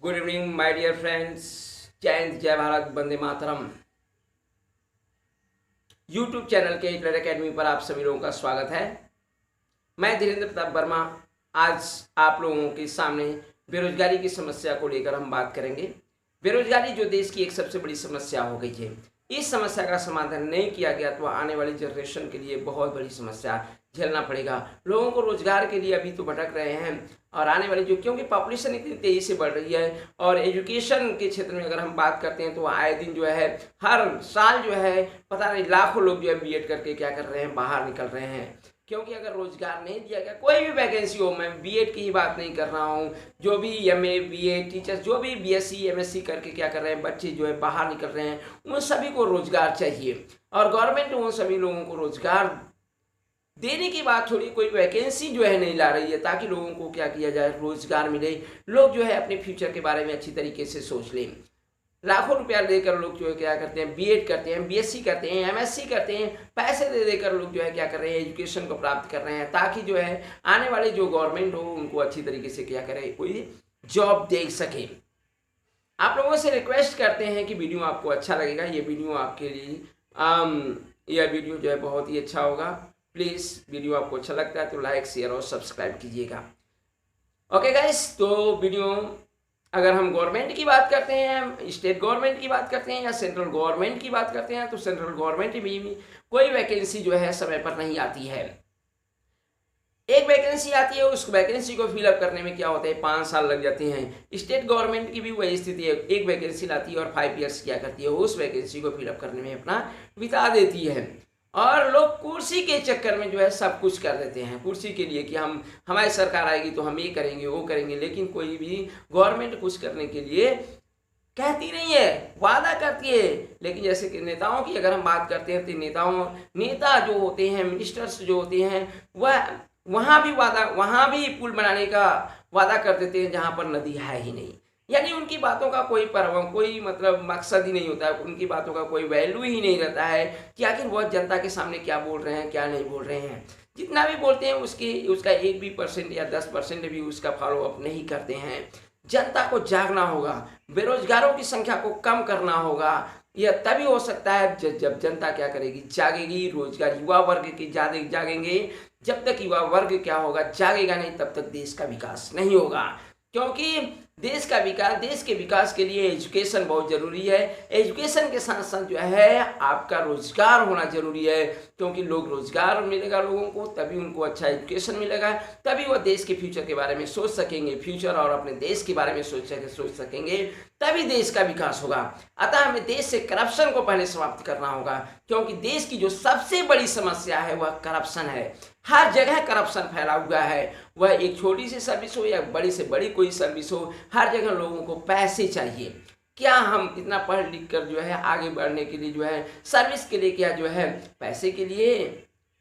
Good evening my dear friends. जय हिंद, जय भारत, वंदे मातरम। यूट्यूब चैनल के हिटलर एकेडमी पर आप सभी लोगों का स्वागत है। मैं धीरेन्द्र प्रताप वर्मा। आज आप लोगों के सामने बेरोजगारी की समस्या को लेकर हम बात करेंगे। बेरोजगारी जो देश की एक सबसे बड़ी समस्या हो गई है, इस समस्या का समाधान नहीं किया गया तो आने वाली जनरेशन के लिए बहुत बड़ी समस्या झेलना पड़ेगा। लोगों को रोजगार के लिए अभी तो भटक रहे हैं और आने वाली जो क्योंकि पॉपुलेशन इतनी तेजी से बढ़ रही है और एजुकेशन के क्षेत्र में अगर हम बात करते हैं तो आए दिन जो है हर साल जो है पता नहीं लाखों लोग जो है बीएड करके क्या कर रहे हैं, बाहर निकल रहे हैं। क्योंकि अगर रोजगार नहीं दिया गया, कोई भी वैकेंसी हो, मैं बीएड की ही बात नहीं कर रहा हूँ, जो भी एमए बीए टीचर्स जो भी बीएससी एमएससी करके क्या कर रहे हैं बच्चे जो है बाहर निकल रहे हैं, उन सभी को रोजगार चाहिए और गवर्नमेंट उन सभी लोगों को रोजगार देने की बात छोड़ी, कोई वैकेंसी जो है नहीं ला रही है ताकि लोगों को क्या किया जाए, रोजगार मिले, लोग जो है अपने फ्यूचर के बारे में अच्छी तरीके से सोच लें। लाखों रुपया देकर लोग जो है क्या करते हैं, बीएड करते हैं, बीएससी करते हैं, एमएससी करते हैं, पैसे दे देकर लोग जो है क्या कर रहे हैं, एजुकेशन को प्राप्त कर रहे हैं ताकि जो है आने वाले जो गवर्नमेंट हो उनको अच्छी तरीके से क्या करे, कोई जॉब दे सके। आप लोगों से रिक्वेस्ट करते हैं कि वीडियो आपको अच्छा लगेगा, ये वीडियो आपके लिए यह वीडियो जो है बहुत ही अच्छा होगा। प्लीज़ वीडियो आपको अच्छा लगता है तो लाइक शेयर और सब्सक्राइब कीजिएगा। ओके गाइस, तो वीडियो अगर हम गवर्नमेंट की बात करते हैं, स्टेट गवर्नमेंट की बात करते हैं या सेंट्रल गवर्नमेंट की बात करते हैं तो सेंट्रल गवर्नमेंट में कोई वैकेंसी जो है समय पर नहीं आती है। एक वैकेंसी आती है, उस वैकेंसी को फिलअप करने में क्या होता है 5 साल लग जाते हैं। स्टेट गवर्नमेंट की भी वही स्थिति है, एक वैकेंसी लाती है और 5 ईयर्स क्या करती है, उस वैकेंसी को फिलअप करने में अपना बिता देती है। और लोग कुर्सी के चक्कर में जो है सब कुछ कर देते हैं कुर्सी के लिए कि हम हमारी सरकार आएगी तो हम ये करेंगे वो करेंगे, लेकिन कोई भी गवर्नमेंट कुछ करने के लिए कहती नहीं है, वादा करती है। लेकिन जैसे कि नेताओं की अगर हम बात करते हैं तो नेता जो होते हैं, मिनिस्टर्स जो होते हैं, वह वहाँ भी पुल बनाने का वादा कर देते हैं जहाँ पर नदी है ही नहीं। यानी उनकी बातों का कोई मतलब मकसद ही नहीं होता है, उनकी बातों का कोई वैल्यू ही नहीं रहता है कि आखिर वह जनता के सामने क्या बोल रहे हैं क्या नहीं बोल रहे हैं। जितना भी बोलते हैं उसका 1 भी % या 10% भी उसका फॉलो अप नहीं करते हैं। जनता को जागना होगा, बेरोजगारों की संख्या को कम करना होगा। यह तभी हो सकता है जब जनता क्या करेगी, जागेगी, रोजगार युवा वर्ग की जागेंगे। जब तक युवा वर्ग क्या होगा, जागेगा नहीं, तब तक देश का विकास नहीं होगा। क्योंकि देश के विकास के लिए एजुकेशन बहुत ज़रूरी है। एजुकेशन के साथ साथ जो है आपका रोजगार होना ज़रूरी है, क्योंकि लोग रोजगार मिलेगा लोगों को तभी उनको अच्छा एजुकेशन मिलेगा, तभी वह देश के फ्यूचर के बारे में सोच सकेंगे, फ्यूचर और अपने देश के बारे में सोच सकेंगे, तभी देश का विकास होगा। अतः हमें देश से करप्शन को पहले समाप्त करना होगा, क्योंकि देश की जो सबसे बड़ी समस्या है वह करप्शन है। हर जगह करप्शन फैला हुआ है, वह एक छोटी सी सर्विस हो या बड़ी से बड़ी कोई सर्विस हो, हर जगह लोगों को पैसे चाहिए। क्या हम इतना पढ़ लिख कर जो है आगे बढ़ने के लिए जो है सर्विस के लिए क्या जो है पैसे के लिए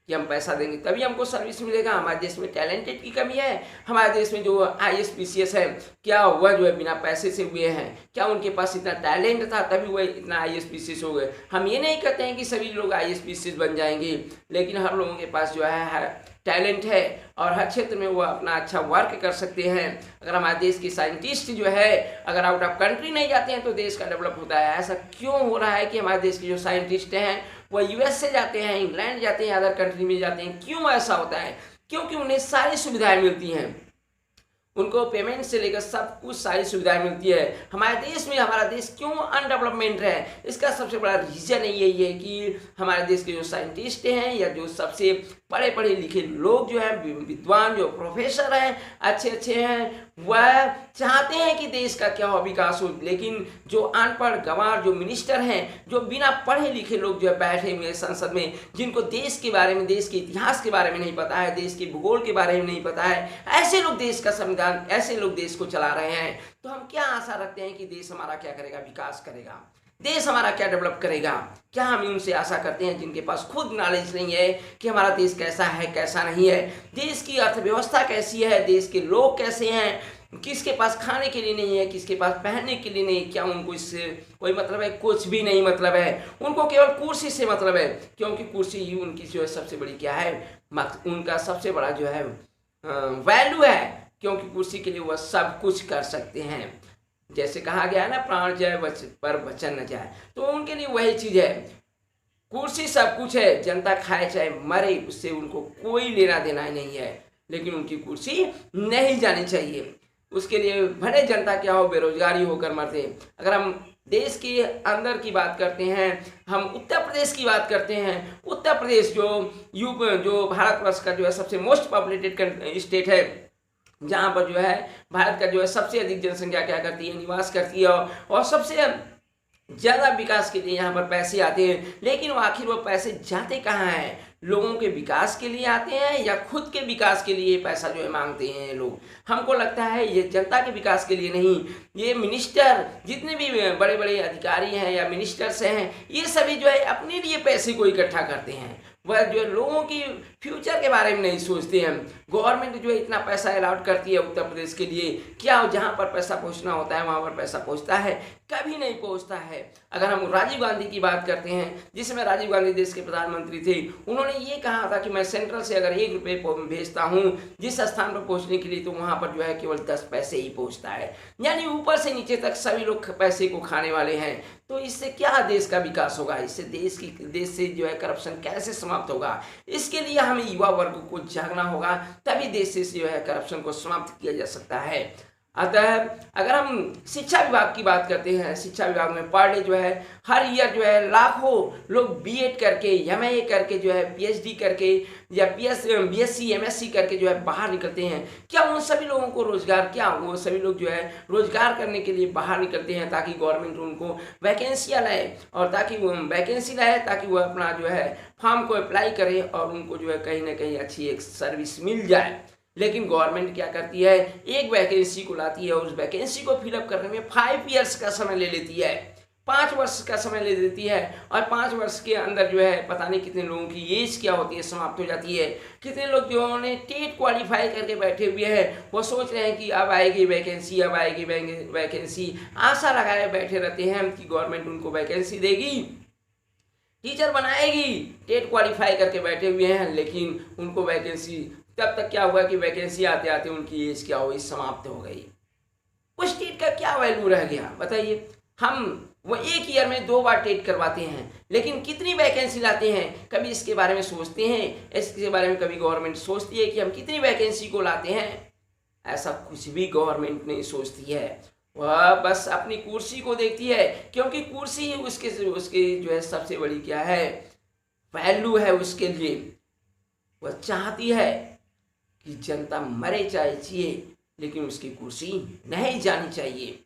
कि हम पैसा देंगे तभी हमको सर्विस मिलेगा। हमारे देश में टैलेंटेड की कमी है। हमारे देश में जो IAS PCS है, क्या वह जो है बिना पैसे से हुए हैं? क्या उनके पास इतना टैलेंट था तभी वह इतना IAS PCS हो गए? हम ये नहीं कहते हैं कि सभी लोग IAS PCS बन जाएंगे, लेकिन हर लोगों के पास जो है टैलेंट है और हर क्षेत्र में वो अपना अच्छा वर्क कर सकते हैं। अगर हमारे देश के साइंटिस्ट जो है अगर आउट ऑफ कंट्री नहीं जाते हैं तो देश का डेवलप होता है। ऐसा क्यों हो रहा है कि हमारे देश के जो साइंटिस्ट हैं वह US से जाते हैं, इंग्लैंड जाते हैं, अदर कंट्री में जाते हैं? क्यों ऐसा होता है? क्योंकि उन्हें सारी सुविधाएं मिलती हैं, उनको पेमेंट से लेकर सब कुछ सारी सुविधाएं मिलती है। हमारा देश क्यों अनडेवलपमेंट है? इसका सबसे बड़ा रीज़न यही है कि हमारे देश के जो साइंटिस्ट हैं या जो सबसे पढ़े लिखे लोग जो हैं, विद्वान जो प्रोफेसर हैं, अच्छे हैं, वह चाहते हैं कि देश का क्या हो, विकास हो। लेकिन जो अनपढ़ गंवार जो मिनिस्टर हैं, जो बिना पढ़े लिखे लोग जो है बैठे हुए संसद में, जिनको देश के बारे में, देश के इतिहास के बारे में नहीं पता है, देश के भूगोल के बारे में नहीं पता है, ऐसे लोग देश का संविधान, ऐसे लोग देश को चला रहे हैं। तो हम क्या आशा रखते हैं कि देश हमारा क्या करेगा, विकास करेगा, देश हमारा क्या डेवलप करेगा? क्या हम उनसे आशा करते हैं जिनके पास खुद नॉलेज नहीं है कि हमारा देश कैसा है कैसा नहीं है, देश की अर्थव्यवस्था कैसी है, देश के लोग कैसे हैं, किसके पास खाने के लिए नहीं है, किसके पास पहनने के लिए नहीं, क्या उनको इससे कोई मतलब है? कुछ भी नहीं मतलब है। उनको केवल कुर्सी से मतलब है, क्योंकि कुर्सी ही उनकी जो है सबसे बड़ी क्या है, उनका सबसे बड़ा जो है वैल्यू है, क्योंकि कुर्सी के लिए वह सब कुछ कर सकते हैं। जैसे कहा गया है ना, प्राण जाए पर वचन न जाए, तो उनके लिए वही चीज है। कुर्सी सब कुछ है, जनता खाए चाहे मरे, उससे उनको कोई लेना देना ही नहीं है, लेकिन उनकी कुर्सी नहीं जानी चाहिए। उसके लिए भले जनता क्या हो, बेरोजगारी होकर मरते। अगर हम देश के अंदर की बात करते हैं, हम उत्तर प्रदेश की बात करते हैं, उत्तर प्रदेश जो भारतवर्ष का जो है सबसे मोस्ट पॉपुलेटेड स्टेट है, जहाँ पर जो है भारत का जो है सबसे अधिक जनसंख्या क्या करती है, निवास करती है, और सबसे ज़्यादा विकास के लिए यहाँ पर पैसे आते हैं। लेकिन आखिर वो पैसे जाते कहाँ हैं? लोगों के विकास के लिए आते हैं या खुद के विकास के लिए पैसा जो है मांगते हैं लोग? हमको लगता है ये जनता के विकास के लिए नहीं, ये मिनिस्टर जितने भी बड़े बड़े अधिकारी हैं या मिनिस्टर्स हैं, ये सभी जो है अपने लिए पैसे को इकट्ठा करते हैं, वह जो लोगों की फ्यूचर के बारे में नहीं सोचते हैं। गवर्नमेंट जो है इतना पैसा अलाउट करती है उत्तर प्रदेश के लिए, क्या जहाँ पर पैसा पहुँचना होता है वहाँ पर पैसा पहुँचता है? कभी नहीं पहुँचता है। अगर हम राजीव गांधी की बात करते हैं, जिसमें राजीव गांधी देश के प्रधानमंत्री थे, उन्होंने ये कहा था कि मैं सेंट्रल से अगर 1 रुपये भेजता हूँ जिस स्थान पर पहुँचने के लिए, तो वहाँ पर जो है केवल 10 पैसे ही पहुँचता है। यानी ऊपर से नीचे तक सभी लोग पैसे को खाने वाले हैं। तो इससे क्या देश का विकास होगा? इससे देश से जो है करप्शन कैसे समाप्त होगा? इसके लिए हमें युवा वर्ग को जागना होगा, तभी देश से जो है करप्शन को समाप्त किया जा सकता है। अतः अगर हम शिक्षा विभाग की बात करते हैं, शिक्षा विभाग में पर डे जो है हर ईयर जो है लाखों लोग बीएड करके, एमए करके, जो है पीएचडी करके या बीएससी एमएससी करके जो है बाहर निकलते हैं। क्या उन सभी लोगों को रोजगार, क्या वो सभी लोग जो है रोजगार करने के लिए बाहर निकलते हैं ताकि गवर्नमेंट उनको वैकेंसियाँ लाए, और ताकि वो वैकेंसी लाए ताकि वो अपना जो है फॉर्म को अप्लाई करें और उनको जो है कहीं ना कहीं अच्छी एक सर्विस मिल जाए। लेकिन गवर्नमेंट क्या करती है, एक वैकेंसी को लाती है और उस वैकेंसी को फिलअप करने में 5 ईयर्स का समय ले लेती है, 5 वर्ष का समय ले लेती है, और 5 वर्ष के अंदर जो है पता नहीं कितने लोगों की एज क्या होती है, समाप्त हो जाती है। कितने लोग जिन्होंने टेट क्वालिफाई करके बैठे हुए हैं, वो सोच रहे हैं कि अब आएगी वैकेंसी, अब आएगी वैकेंसी, आशा लगाए बैठे रहते हैं कि गवर्नमेंट उनको वैकेंसी देगी, टीचर बनाएगी, टेट क्वालिफाई करके बैठे हुए हैं, लेकिन उनको वैकेंसी, तब तक क्या हुआ कि वैकेंसी आते आते उनकी एज क्या हुई, समाप्त हो गई। उस टेट का क्या वैल्यू रह गया बताइए? हम वो 1 ईयर में 2 बार टेट करवाते हैं, लेकिन कितनी वैकेंसी लाते हैं? कभी इसके बारे में सोचते हैं? इसके बारे में कभी गवर्नमेंट सोचती है कि हम कितनी वैकेंसी को लाते हैं? ऐसा कुछ भी गवर्नमेंट नहीं सोचती है, वह बस अपनी कुर्सी को देखती है, क्योंकि कुर्सी ही उसके जो है सबसे बड़ी क्या है, वैल्यू है उसके लिए। वह चाहती है कि जनता मरे चाहे जिए, लेकिन उसकी कुर्सी नहीं जानी चाहिए।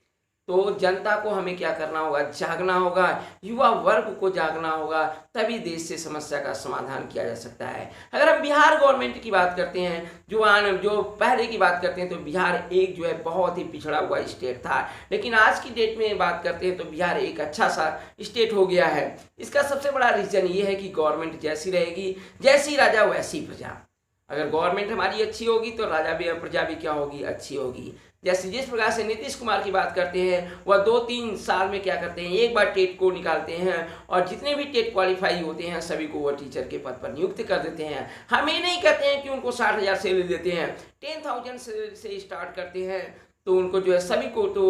तो जनता को हमें क्या करना होगा, जागना होगा, युवा वर्ग को जागना होगा, तभी देश से समस्या का समाधान किया जा सकता है। अगर हम बिहार गवर्नमेंट की बात करते हैं, जो पहले की बात करते हैं, तो बिहार एक जो है बहुत ही पिछड़ा हुआ स्टेट था, लेकिन आज की डेट में बात करते हैं तो बिहार एक अच्छा सा स्टेट हो गया है। इसका सबसे बड़ा रीजन ये है कि गवर्नमेंट जैसी रहेगी, जैसी राजा वैसी प्रजा। अगर गवर्नमेंट हमारी अच्छी होगी तो राजा भी, प्रजा भी क्या होगी, अच्छी होगी। जैसे जिस प्रकार से नीतीश कुमार की बात करते हैं, वह 2-3 साल में क्या करते हैं, एक बार टेट को निकालते हैं, और जितने भी टेट क्वालिफाई होते हैं सभी को वह टीचर के पद पर नियुक्त कर देते हैं। हम ये नहीं कहते हैं कि उनको 60,000 सैलरी देते हैं, 10,000 से स्टार्ट करते हैं, तो उनको जो है सभी को तो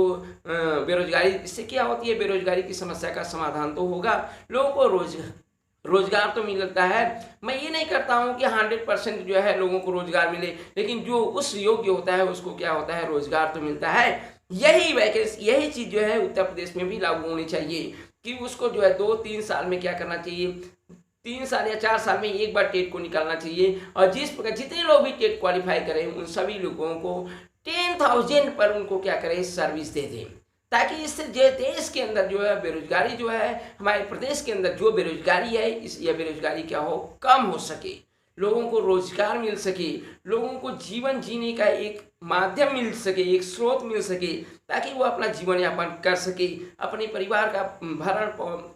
बेरोजगारी, इससे क्या होती है, बेरोजगारी की समस्या का समाधान तो होगा, लोगों को रोजगार तो मिलता है। मैं ये नहीं करता हूँ कि 100% जो है लोगों को रोजगार मिले, लेकिन जो उस योग्य होता है उसको क्या होता है, रोजगार तो मिलता है। यही चीज़ जो है उत्तर प्रदेश में भी लागू होनी चाहिए कि उसको जो है 2-3 साल में क्या करना चाहिए, 3 साल या 4 साल में एक बार टेट को निकालना चाहिए, और जिस प्रकार जितने लोग भी टेट क्वालिफाई करें उन सभी लोगों को 10,000 पर उनको क्या करें, सर्विस दे दें, ताकि इससे जो देश के अंदर जो है बेरोजगारी जो है, हमारे प्रदेश के अंदर जो बेरोजगारी है, यह बेरोजगारी क्या हो, कम हो सके, लोगों को रोजगार मिल सके, लोगों को जीवन जीने का एक माध्यम मिल सके, एक स्रोत मिल सके, ताकि वो अपना जीवन यापन कर सके, अपने परिवार का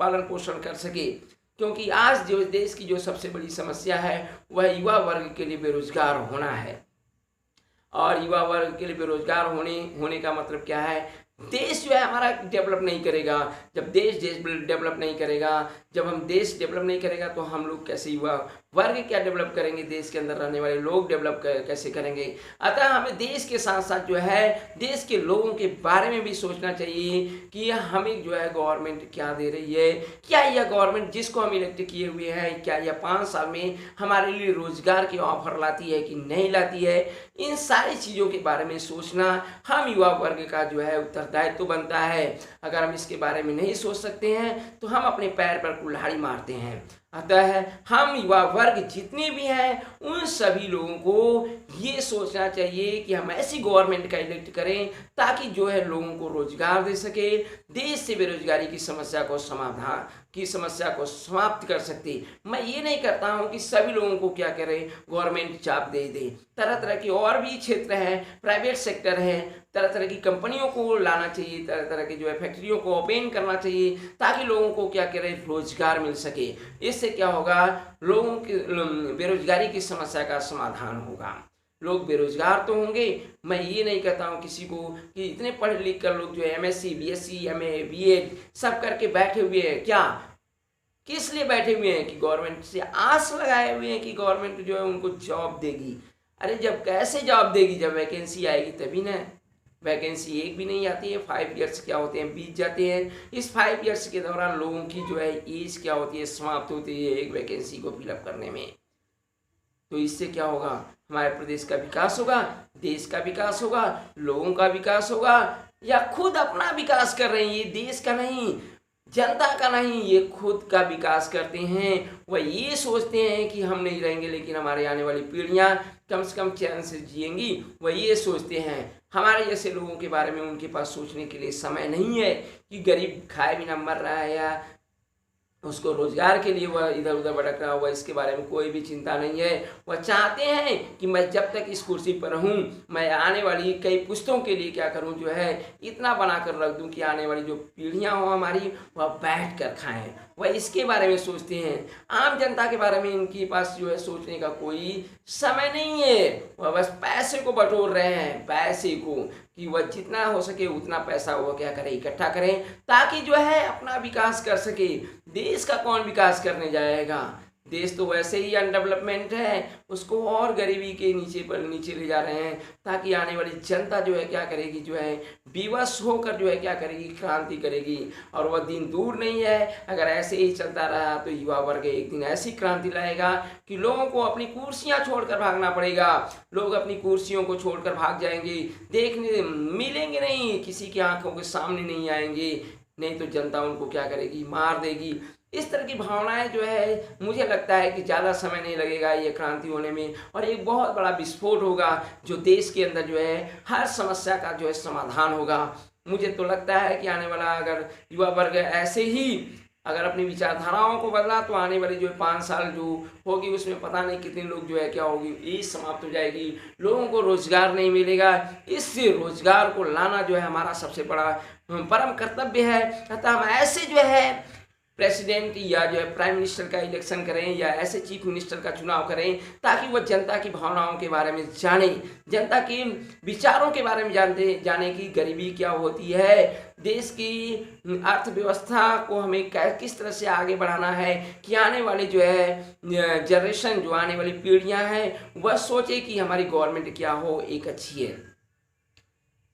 पालन पोषण कर सके। क्योंकि आज जो देश की जो सबसे बड़ी समस्या है वह युवा वर्ग के लिए बेरोजगार होना है, और युवा वर्ग के लिए बेरोजगार होने का मतलब क्या है देश जो है हमारा डेवलप नहीं करेगा। जब देश डेवलप नहीं करेगा, जब हम देश डेवलप नहीं करेगा तो हम लोग कैसे, युवा वर्ग क्या डेवलप करेंगे, देश के अंदर रहने वाले लोग डेवलप कैसे करेंगे। अतः हमें देश के साथ साथ जो है देश के लोगों के बारे में भी सोचना चाहिए कि हमें जो है गवर्नमेंट क्या दे रही है, क्या यह गवर्नमेंट जिसको हम इलेक्ट किए हुए हैं, क्या यह 5 साल में हमारे लिए रोजगार के ऑफर लाती है कि नहीं लाती है। इन सारी चीज़ों के बारे में सोचना हम युवा वर्ग का जो है उत्तरदायित्व बनता है। अगर हम इसके बारे में नहीं सोच सकते हैं तो हम अपने पैर पर कुल्हाड़ी मारते हैं। अतः हम युवा वर्ग जितने भी हैं उन सभी लोगों को ये सोचना चाहिए कि हम ऐसी गवर्नमेंट का इलेक्ट करें ताकि जो है लोगों को रोजगार दे सके, देश से बेरोजगारी की समस्या को समाप्त कर सकती। मैं ये नहीं करता हूँ कि सभी लोगों को क्या करें, गवर्नमेंट जॉब दे दे। तरह तरह के और भी क्षेत्र हैं, प्राइवेट सेक्टर है, तरह तरह की कंपनियों को लाना चाहिए, तरह तरह की जो है फैक्ट्रियों को ओपन करना चाहिए ताकि लोगों को क्या करें, रोजगार मिल सके। इससे क्या होगा, लोगों की बेरोजगारी की समस्या का समाधान होगा। लोग बेरोजगार तो होंगे, मैं ये नहीं कहता हूँ किसी को कि इतने पढ़े लिख कर लोग जो है MSc BSc MA BEd सब करके बैठे हुए हैं। क्या, किस लिए बैठे हुए हैं? कि गवर्नमेंट से आस लगाए हुए हैं कि गवर्नमेंट जो है उनको जॉब देगी। अरे जब कैसे जॉब देगी, जब वैकेंसी आएगी तभी ना। वैकेंसी एक भी नहीं आती है, 5 ईयर्स क्या होते हैं, बीत जाते हैं। इस 5 ईयर्स के दौरान लोगों की जो है एज क्या होती है, समाप्त होती है एक वैकेंसी को फिलअप करने में। तो इससे क्या होगा, हमारे प्रदेश का विकास होगा, देश का विकास होगा, लोगों का विकास होगा, या खुद अपना विकास कर रहे हैं, ये देश का नहीं, जनता का नहीं, ये खुद का विकास करते हैं। वह ये सोचते हैं कि हम नहीं रहेंगे लेकिन हमारे आने वाली पीढ़ियां कम से कम चैन से जिएंगी। वह ये सोचते हैं। हमारे जैसे लोगों के बारे में उनके पास सोचने के लिए समय नहीं है कि गरीब खाए बिना मर रहा है या उसको रोजगार के लिए वह इधर उधर भटक रहा हुआ, इसके बारे में कोई भी चिंता नहीं है। वह चाहते हैं कि मैं जब तक इस कुर्सी पर रहूं, मैं आने वाली कई पुश्तों के लिए क्या करूं, जो है इतना बना कर रख दूं कि आने वाली जो पीढ़ियां हो हमारी वह बैठ कर खाएं। वह इसके बारे में सोचते हैं। आम जनता के बारे में इनके पास जो है सोचने का कोई समय नहीं है। वह बस पैसे को बटोर रहे हैं, पैसे को, कि वह जितना हो सके उतना पैसा वो क्या करें, इकट्ठा करें ताकि जो है अपना विकास कर सके। देश का कौन विकास करने जाएगा? देश तो वैसे ही अनडेवलपमेंट है, उसको और गरीबी के नीचे ले जा रहे हैं ताकि आने वाली जनता जो है क्या करेगी, जो है विवश होकर जो है क्या करेगी, क्रांति करेगी। और वह दिन दूर नहीं है। अगर ऐसे ही चलता रहा तो युवा वर्ग एक दिन ऐसी क्रांति लाएगा कि लोगों को अपनी कुर्सियां छोड़कर भागना पड़ेगा। लोग अपनी कुर्सियों को छोड़कर भाग जाएंगे, देखने मिलेंगे नहीं, किसी की आंखों के सामने नहीं आएंगे, नहीं तो जनता उनको क्या करेगी, मार देगी। इस तरह की भावनाएं जो है, मुझे लगता है कि ज़्यादा समय नहीं लगेगा ये क्रांति होने में, और एक बहुत बड़ा विस्फोट होगा जो देश के अंदर जो है हर समस्या का जो है समाधान होगा। मुझे तो लगता है कि आने वाला अगर युवा वर्ग ऐसे ही अगर अपनी विचारधाराओं को बदला तो आने वाली जो 5 साल जो होगी उसमें पता नहीं कितने लोग जो है क्या होगी, एज समाप्त हो जाएगी, लोगों को रोजगार नहीं मिलेगा। इससे रोजगार को लाना जो है हमारा सबसे बड़ा परम कर्तव्य है। अतः हम ऐसे जो है प्रेसिडेंट या जो है प्राइम मिनिस्टर का इलेक्शन करें या ऐसे चीफ मिनिस्टर का चुनाव करें ताकि वह जनता की भावनाओं के बारे में जाने, जनता के विचारों के बारे में जाने की गरीबी क्या होती है, देश की अर्थव्यवस्था को हमें किस तरह से आगे बढ़ाना है कि आने वाली जो है जनरेशन, जो आने वाली पीढ़ियां हैं वह सोचे कि हमारी गवर्नमेंट क्या हो, एक अच्छी है।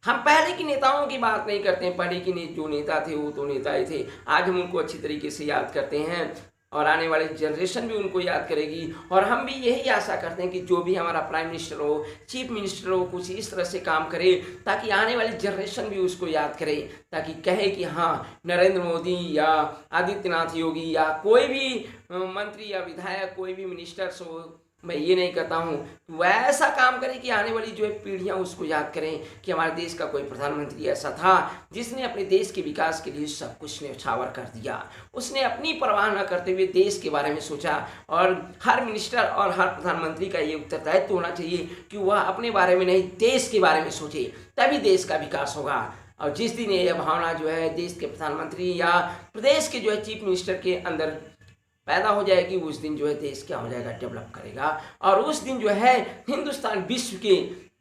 हम पहले की नेताओं की बात नहीं करते हैं, पहले की जो नेता थे वो तो नेता ही थे। आज हम उनको अच्छी तरीके से याद करते हैं और आने वाली जनरेशन भी उनको याद करेगी। और हम भी यही आशा करते हैं कि जो भी हमारा प्राइम मिनिस्टर हो, चीफ मिनिस्टर हो, कुछ इस तरह से काम करे ताकि आने वाली जनरेशन भी उसको याद करे, ताकि कहे कि हाँ, नरेंद्र मोदी या आदित्यनाथ योगी या कोई भी मंत्री या विधायक, कोई भी मिनिस्टर्स हो, मैं ये नहीं कहता हूँ, वह ऐसा काम करे कि आने वाली जो है पीढ़ियाँ उसको याद करें कि हमारे देश का कोई प्रधानमंत्री ऐसा था जिसने अपने देश के विकास के लिए सब कुछ न्यौछावर कर दिया। उसने अपनी परवाह न करते हुए देश के बारे में सोचा। और हर मिनिस्टर और हर प्रधानमंत्री का ये उत्तरदायित्व होना चाहिए कि वह अपने बारे में नहीं, देश के बारे में सोचे, तभी देश का विकास होगा। और जिस दिन यह भावना जो है देश के प्रधानमंत्री या प्रदेश के जो है चीफ मिनिस्टर के अंदर पैदा हो जाएगी, उस दिन जो है देश क्या हो जाएगा, डेवलप करेगा। और उस दिन जो है हिंदुस्तान विश्व के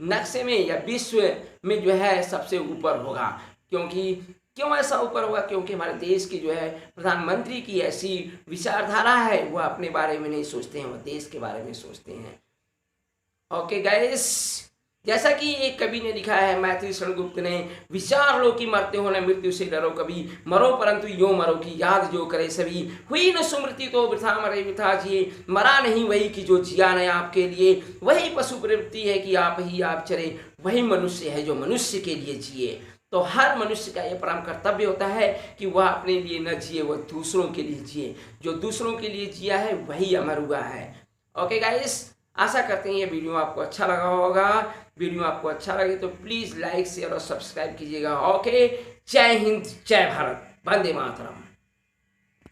नक्शे में या विश्व में जो है सबसे ऊपर होगा। क्योंकि क्यों ऐसा ऊपर होगा? क्योंकि हमारे देश की जो है प्रधानमंत्री की ऐसी विचारधारा है, वो अपने बारे में नहीं सोचते हैं, वो देश के बारे में सोचते हैं। ओके गाइस, जैसा कि एक कवि ने लिखा है, मैथिली शरण गुप्त ने, विचार लो कि मरते हो न मृत्यु से डरो कभी, मरो परंतु यो मरो की याद जो करे सभी, हुई न सुमृति तो वृथा मरे वृथा जिए, मरा नहीं वही कि जो जिया न आपके लिए, वही पशु प्रवृत्ति है कि आप ही आप चरे, वही मनुष्य है जो मनुष्य के लिए जिए। तो हर मनुष्य का यह परम कर्तव्य होता है कि वह अपने लिए न जिए, वह दूसरों के लिए जिए। जो दूसरों के लिए जिया है वही अमर हुआ है। ओके गाइस, आशा करते हैं ये वीडियो आपको अच्छा लगा होगा। वीडियो आपको अच्छा लगे तो प्लीज़ लाइक शेयर और सब्सक्राइब कीजिएगा। ओके, जय हिंद, जय भारत, वंदे मातरम।